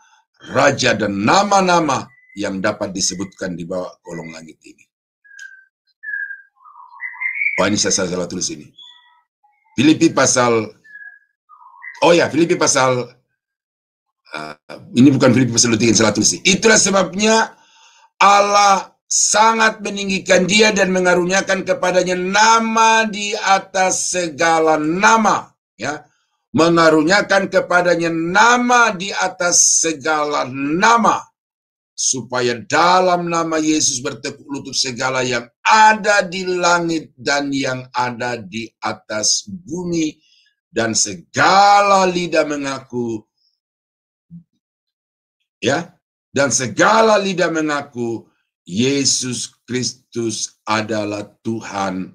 raja, dan nama-nama yang dapat disebutkan di bawah kolong langit ini. Oh, ini saya salah tulis ini. Filipi pasal, Filipi pasal, ini bukan Filipi pasal 3, salah tulis. Itulah sebabnya Allah sangat meninggikan dia dan mengaruniakan kepadanya nama di atas segala nama, ya, mengaruniakan kepadanya nama di atas segala nama, supaya dalam nama Yesus bertekuk lutut segala yang ada di langit dan yang ada di atas bumi, dan segala lidah mengaku, ya, dan segala lidah mengaku Yesus Kristus adalah Tuhan,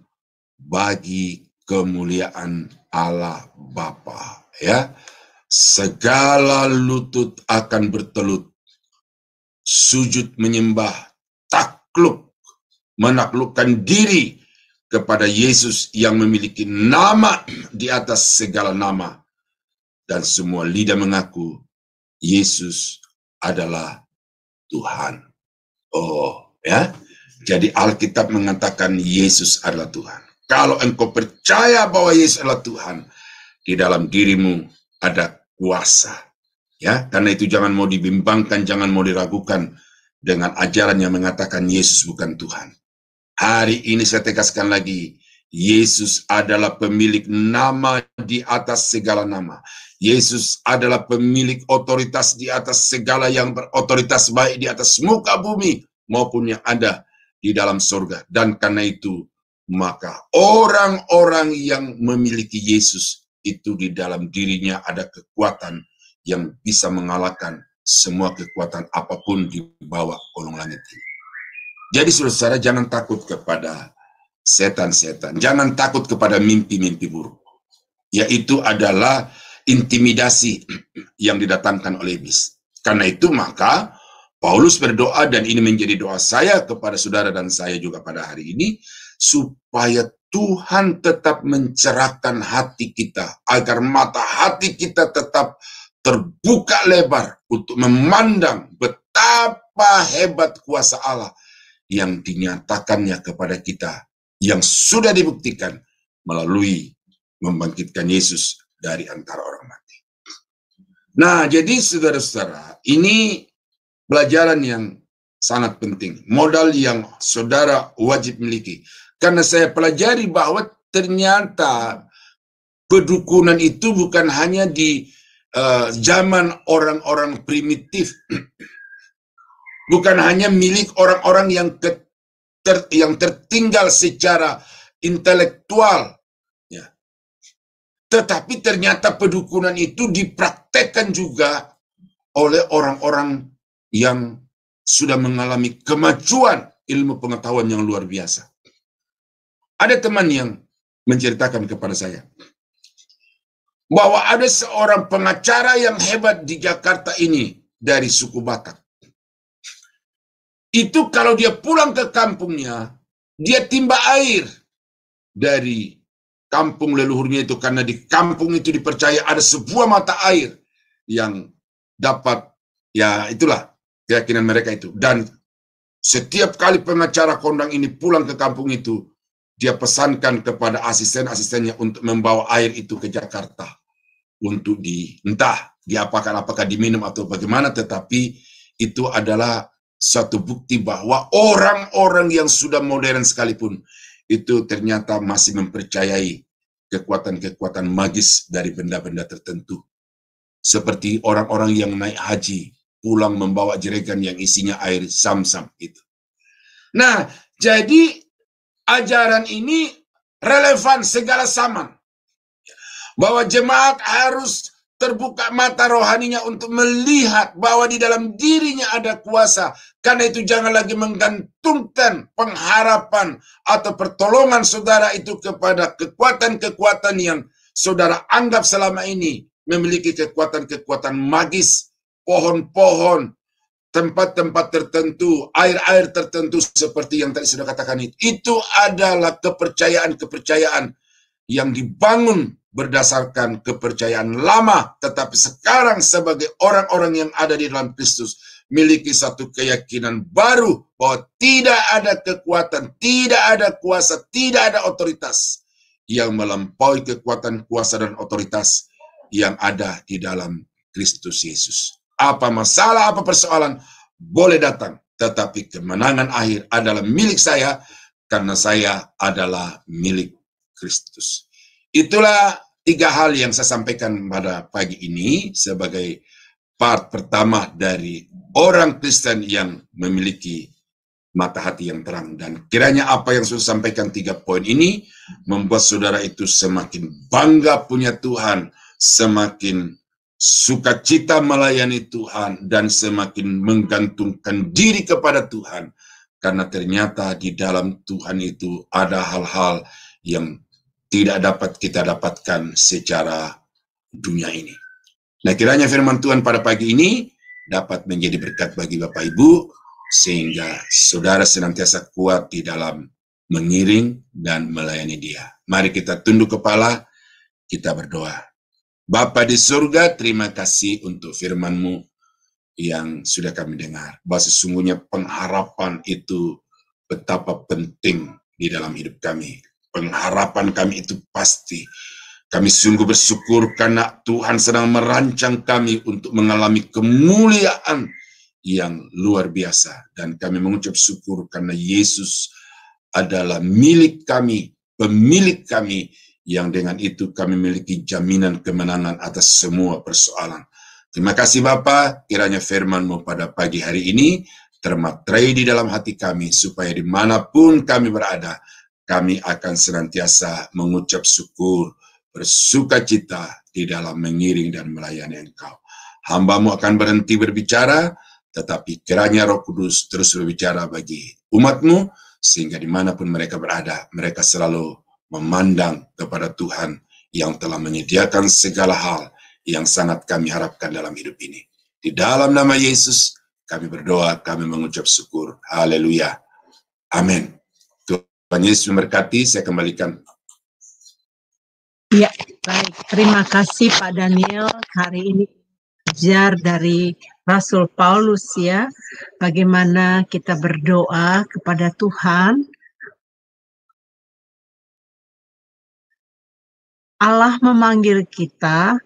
bagi kemuliaan Allah Bapa. Ya, segala lutut akan bertelut, sujud menyembah, takluk, menaklukkan diri kepada Yesus yang memiliki nama di atas segala nama, dan semua lidah mengaku Yesus adalah Tuhan. Oh, ya. Jadi Alkitab mengatakan Yesus adalah Tuhan. Kalau engkau percaya bahwa Yesus adalah Tuhan, di dalam dirimu ada kuasa. Ya, karena itu jangan mau dibimbangkan, jangan mau diragukan dengan ajaran yang mengatakan Yesus bukan Tuhan. Hari ini saya tegaskan lagi, Yesus adalah pemilik nama di atas segala nama. Yesus adalah pemilik otoritas di atas segala yang berotoritas, baik di atas muka bumi maupun yang ada di dalam surga. Dan karena itu, maka orang-orang yang memiliki Yesus itu di dalam dirinya ada kekuatan yang bisa mengalahkan semua kekuatan apapun di bawah kolong langit ini. Jadi saudara, jangan takut kepada setan-setan. Jangan takut kepada mimpi-mimpi buruk. Yaitu adalah intimidasi yang didatangkan oleh iblis. Karena itu maka Paulus berdoa, dan ini menjadi doa saya kepada saudara dan saya juga pada hari ini, supaya Tuhan tetap mencerahkan hati kita, agar mata hati kita tetap terbuka lebar untuk memandang betapa hebat kuasa Allah yang dinyatakannya kepada kita, yang sudah dibuktikan melalui membangkitkan Yesus dari antara orang mati. Nah, jadi saudara-saudara, ini pelajaran yang sangat penting, modal yang saudara wajib miliki. Karena saya pelajari bahwa ternyata pedukunan itu bukan hanya di zaman orang-orang primitif, bukan hanya milik orang-orang yang tertinggal secara intelektual, ya. Tetapi ternyata pedukunan itu dipraktekkan juga oleh orang-orang yang sudah mengalami kemajuan ilmu pengetahuan yang luar biasa. Ada teman yang menceritakan kepada saya bahwa ada seorang pengacara yang hebat di Jakarta ini dari suku Batak. Itu kalau dia pulang ke kampungnya, dia timba air dari kampung leluhurnya itu, karena di kampung itu dipercaya ada sebuah mata air yang dapat, ya itulah keyakinan mereka itu. Dan setiap kali pengacara kondang ini pulang ke kampung itu, dia pesankan kepada asisten-asistennya untuk membawa air itu ke Jakarta untuk entah diapakan, apakah diminum atau bagaimana, tetapi itu adalah satu bukti bahwa orang-orang yang sudah modern sekalipun itu ternyata masih mempercayai kekuatan-kekuatan magis dari benda-benda tertentu. Seperti orang-orang yang naik haji pulang membawa jerigen yang isinya air Zam-Zam itu. Nah, jadi ajaran ini relevan segala zaman. Bahwa jemaat harus terbuka mata rohaninya untuk melihat bahwa di dalam dirinya ada kuasa. Karena itu jangan lagi menggantungkan pengharapan atau pertolongan saudara itu kepada kekuatan-kekuatan yang saudara anggap selama ini memiliki kekuatan-kekuatan magis, pohon-pohon, tempat-tempat tertentu, air-air tertentu seperti yang tadi sudah katakan itu. Itu adalah kepercayaan-kepercayaan yang dibangun berdasarkan kepercayaan lama, tetapi sekarang sebagai orang-orang yang ada di dalam Kristus miliki satu keyakinan baru bahwa tidak ada kekuatan, tidak ada kuasa, tidak ada otoritas yang melampaui kekuatan, kuasa, dan otoritas yang ada di dalam Kristus Yesus. Apa masalah, apa persoalan, boleh datang, tetapi kemenangan akhir adalah milik saya karena saya adalah milik Kristus. Itulah 3 hal yang saya sampaikan pada pagi ini sebagai part pertama dari orang Kristen yang memiliki mata hati yang terang. Dan kiranya apa yang saya sampaikan 3 poin ini membuat saudara itu semakin bangga punya Tuhan, semakin sukacita melayani Tuhan, dan semakin menggantungkan diri kepada Tuhan. Karena ternyata di dalam Tuhan itu ada hal-hal yang tidak dapat kita dapatkan secara dunia ini. Nah, kiranya firman Tuhan pada pagi ini dapat menjadi berkat bagi Bapak Ibu, sehingga saudara senantiasa kuat di dalam mengiring dan melayani Dia. Mari kita tunduk kepala, kita berdoa. Bapa di surga, terima kasih untuk firman-Mu yang sudah kami dengar. Bahwa sesungguhnya pengharapan itu betapa penting di dalam hidup kami. Pengharapan kami itu pasti. Kami sungguh bersyukur karena Tuhan sedang merancang kami untuk mengalami kemuliaan yang luar biasa. Dan kami mengucap syukur karena Yesus adalah milik kami, pemilik kami, yang dengan itu kami memiliki jaminan kemenangan atas semua persoalan. Terima kasih Bapa, kiranya firman-Mu pada pagi hari ini termaterai di dalam hati kami, supaya dimanapun kami berada, kami akan senantiasa mengucap syukur, bersukacita di dalam mengiring dan melayani Engkau. Hamba-Mu akan berhenti berbicara, tetapi kiranya Roh Kudus terus berbicara bagi umat-Mu, sehingga dimanapun mereka berada, mereka selalu memandang kepada Tuhan yang telah menyediakan segala hal yang sangat kami harapkan dalam hidup ini. Di dalam nama Yesus, kami berdoa, kami mengucap syukur. Haleluya. Amin. Tuhan Yesus memberkati, saya kembalikan. Ya, baik. Terima kasih Pak Daniel. Hari ini belajar dari Rasul Paulus ya, bagaimana kita berdoa kepada Tuhan. Allah memanggil kita,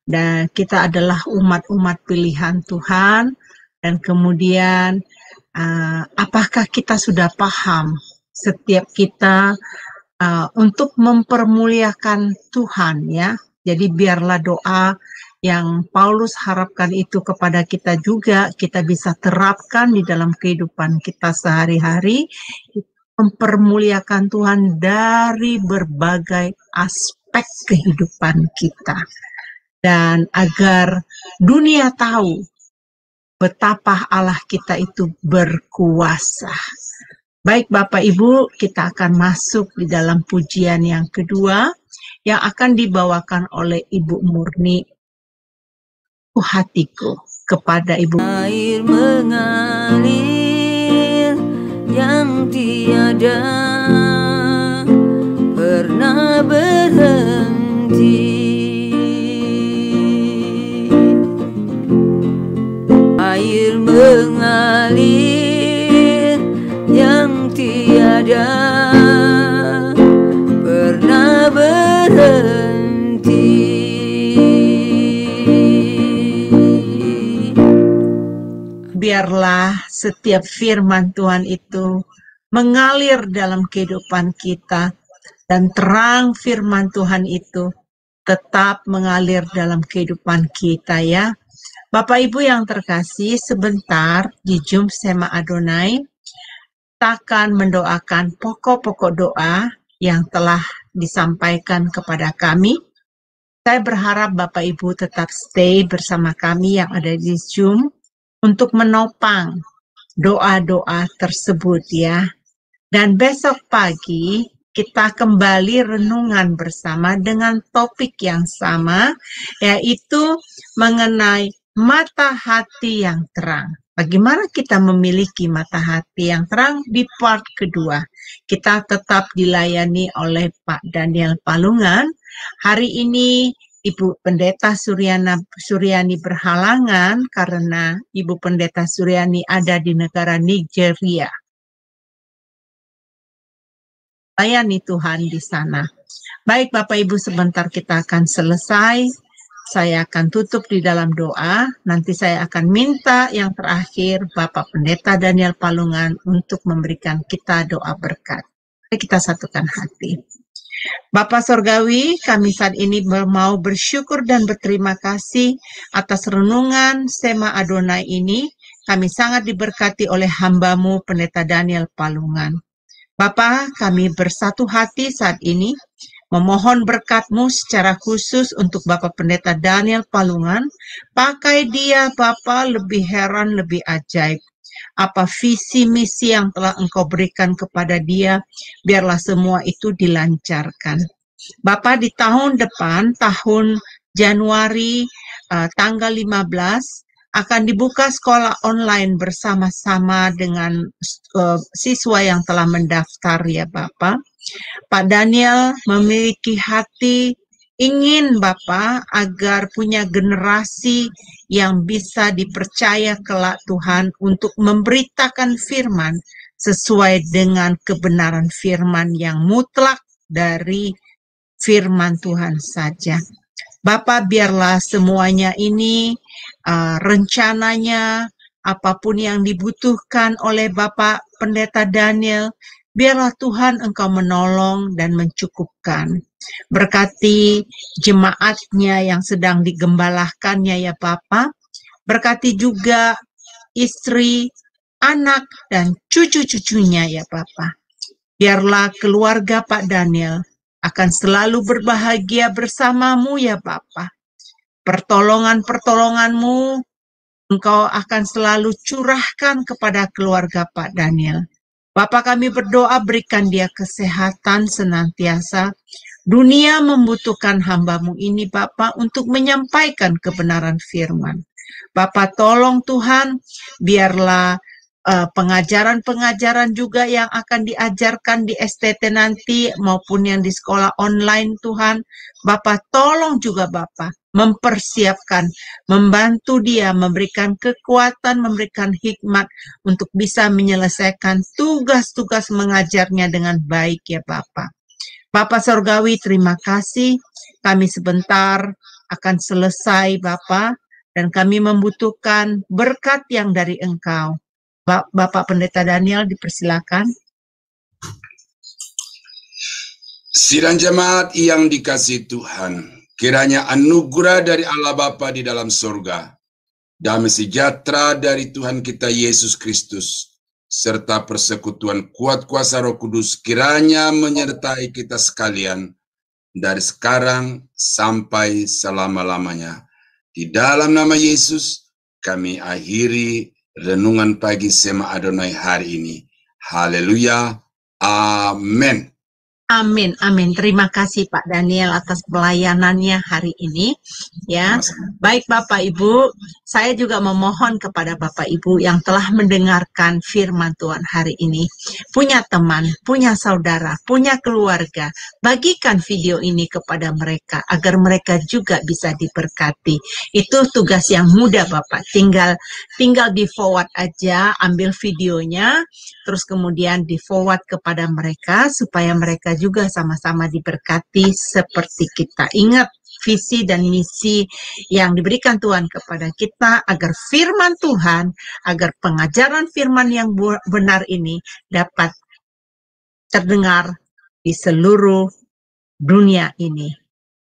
dan kita adalah umat-umat pilihan Tuhan, dan kemudian apakah kita sudah paham setiap kita untuk mempermuliakan Tuhan ya. Jadi biarlah doa yang Paulus harapkan itu kepada kita juga kita bisa terapkan di dalam kehidupan kita sehari-hari, mempermuliakan Tuhan dari berbagai aspek kehidupan kita. Dan agar dunia tahu betapa Allah kita itu berkuasa. Baik Bapak Ibu, kita akan masuk di dalam pujian yang kedua yang akan dibawakan oleh Ibu Murni. Hatiku kepada Ibu. Air mengalir yang tiada pernah berhenti. Air mengalir yang tiada pernah berhenti. Biarlah setiap firman Tuhan itu mengalir dalam kehidupan kita, dan terang firman Tuhan itu tetap mengalir dalam kehidupan kita ya. Bapak Ibu yang terkasih, sebentar di Jum Sema Adonai, kita akan mendoakan pokok-pokok doa yang telah disampaikan kepada kami. Saya berharap Bapak Ibu tetap stay bersama kami yang ada di Zoom untuk menopang doa-doa tersebut ya. Dan besok pagi kita kembali renungan bersama dengan topik yang sama, yaitu mengenai mata hati yang terang. Bagaimana kita memiliki mata hati yang terang di part kedua. Kita tetap dilayani oleh Pak Daniel Palungan. Hari ini Ibu Pendeta Suryani berhalangan karena Ibu Pendeta Suryani ada di negara Nigeria. Layani Tuhan di sana. Baik Bapak Ibu, sebentar kita akan selesai. Saya akan tutup di dalam doa. Nanti saya akan minta yang terakhir Bapak Pendeta Daniel Palungan untuk memberikan kita doa berkat. Mari kita satukan hati. Bapa Sorgawi, kami saat ini mau bersyukur dan berterima kasih atas renungan Sema Adonai ini. Kami sangat diberkati oleh hamba-Mu Pendeta Daniel Palungan. Bapa, kami bersatu hati saat ini memohon berkat-Mu secara khusus untuk Bapak Pendeta Daniel Palungan. Pakai dia Bapa lebih heran, lebih ajaib. Apa visi misi yang telah Engkau berikan kepada dia, biarlah semua itu dilancarkan. Bapak, di tahun depan, tahun Januari tanggal 15, akan dibuka sekolah online bersama-sama dengan siswa yang telah mendaftar ya Bapak. Pak Daniel memiliki hati ingin Bapak agar punya generasi yang bisa dipercaya kelak Tuhan untuk memberitakan firman sesuai dengan kebenaran firman yang mutlak dari firman Tuhan saja. Bapa, biarlah semuanya ini rencananya, apapun yang dibutuhkan oleh Bapak Pendeta Daniel, biarlah Tuhan Engkau menolong dan mencukupkan. Berkati jemaatnya yang sedang digembalakannya ya Bapak. Berkati juga istri, anak, dan cucu-cucunya ya Bapak. Biarlah keluarga Pak Daniel akan selalu berbahagia bersamamu ya Bapa. Pertolongan-pertolonganmu Engkau akan selalu curahkan kepada keluarga Pak Daniel. Bapa, kami berdoa berikan dia kesehatan senantiasa. Dunia membutuhkan hamba-Mu ini Bapa untuk menyampaikan kebenaran firman. Bapa, tolong Tuhan, biarlah pengajaran-pengajaran juga yang akan diajarkan di STT nanti maupun yang di sekolah online Tuhan. Bapak tolong juga Bapak mempersiapkan, membantu dia, memberikan kekuatan, memberikan hikmat untuk bisa menyelesaikan tugas-tugas mengajarnya dengan baik ya Bapak. Bapak Sorgawi, terima kasih. Kami sebentar akan selesai Bapak, dan kami membutuhkan berkat yang dari Engkau. Bapak Pendeta Daniel, dipersilakan. Sidang jemaat yang dikasihi Tuhan, kiranya anugerah dari Allah Bapa di dalam surga, damai sejahtera dari Tuhan kita Yesus Kristus, serta persekutuan kuat kuasa Roh Kudus kiranya menyertai kita sekalian dari sekarang sampai selama-lamanya. Di dalam nama Yesus kami akhiri renungan pagi Sema Adonai hari ini. Haleluya. Amin. Amin, amin. Terima kasih Pak Daniel atas pelayanannya hari ini. Ya, baik Bapak Ibu, saya juga memohon kepada Bapak Ibu yang telah mendengarkan firman Tuhan hari ini. Punya teman, punya saudara, punya keluarga, bagikan video ini kepada mereka agar mereka juga bisa diberkati. Itu tugas yang mudah Bapak. Tinggal di forward aja, ambil videonya, terus kemudian di forward kepada mereka supaya mereka juga sama-sama diberkati seperti kita. Ingat visi dan misi yang diberikan Tuhan kepada kita agar firman Tuhan, agar pengajaran firman yang benar ini dapat terdengar di seluruh dunia ini.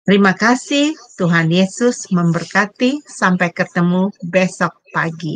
Terima kasih, Tuhan Yesus memberkati. Sampai ketemu besok pagi.